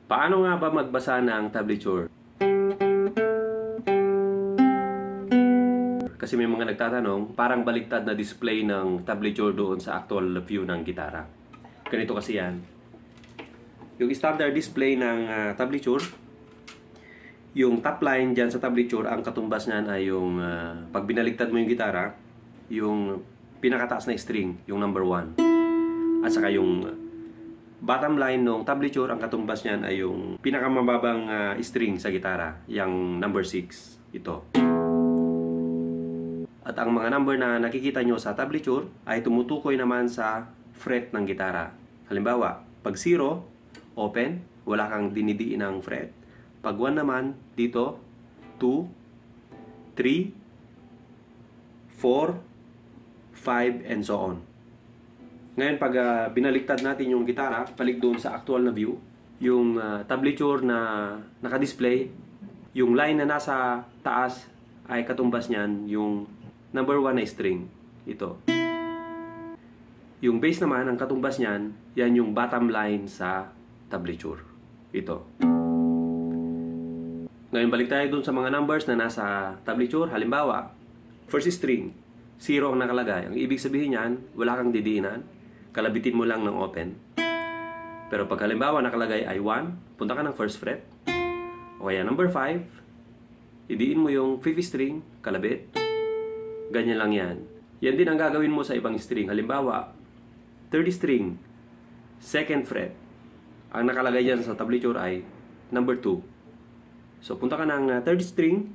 Paano nga ba magbasa ng tablature? Kasi may mga nagtatanong, parang baliktad na display ng tablature doon sa actual view ng gitara. Ganito kasi yan. Yung standard display ng tablature, yung top line dyan sa tablature, ang katumbas niyan ay yung, pag binaliktad mo yung gitara, yung pinakataas na string, yung number 1. At saka yung bottom line ng tablature, ang katumbas niyan ay yung pinakamababang string sa gitara, yung number 6. Ito. At ang mga number na nakikita nyo sa tablature ay tumutukoy naman sa fret ng gitara. Halimbawa, pag 0, open, wala kang dinidiin ng fret. Pag 1 naman, dito, 2, 3, 4, 5, and so on. Ngayon, pag binaliktad natin yung gitara, balik doon sa actual na view, yung tablature na naka-display, yung line na nasa taas ay katumbas niyan yung number 1 na string. Ito. Yung bass naman, ang katumbas niyan, yan yung bottom line sa tablature. Ito. Ngayon, balik tayo dun sa mga numbers na nasa tablature. Halimbawa, first string, 0 ang nakalagay. Ang ibig sabihin niyan, wala kang didiinan. Kalabitin mo lang ng open. Pero pag halimbawa nakalagay ay 1, punta ka ng first fret. O kaya number 5, idiin mo yung 5th string, kalabit. Ganyan lang yan. Yan din ang gagawin mo sa ibang string. Halimbawa, 3rd string, 2nd fret. Ang nakalagay dyan sa tablature ay number 2. So, punta ka ng 3rd string,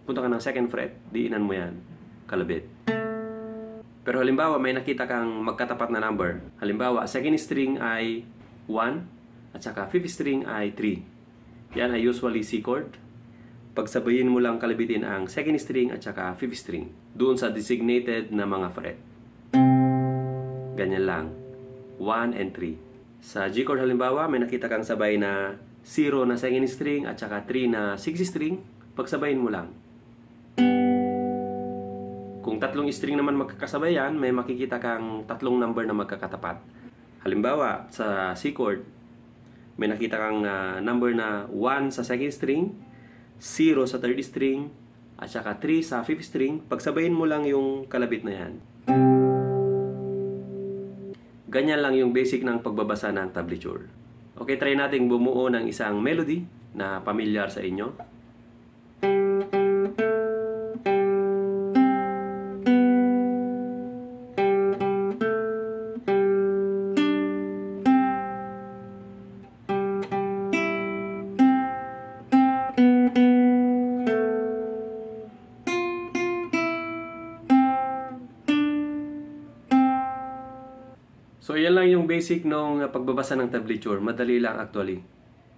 punta ka ng 2nd fret, diinan mo yan, kalabit. Pero halimbawa, may nakita kang magkatapat na number. Halimbawa, 2nd string ay 1, at saka 5th string ay 3. Yan ay usually C chord. Pagsabayin mo lang kalabitin ang 2nd string at saka 5th string doon sa designated na mga fret. Ganyan lang. 1 and 3. Sa G chord halimbawa, may nakita kang sabay na 0 na 2nd string at saka 3 na 6th string. Pagsabayin mo lang. Kung 3 string naman magkakasabay yan, may makikita kang 3 number na magkakatapat. Halimbawa, sa C chord, may nakita kang number na 1 sa 2nd string, 0 sa 3rd string, at saka 3 sa 5th string. Pagsabayin mo lang yung kalabit na yan. Ganyan lang yung basic ng pagbabasa ng tablature. Okay, try nating bumuo ng isang melody na pamilyar sa inyo. So, yan lang yung basic ng pagbabasa ng tablature. Madali lang actually.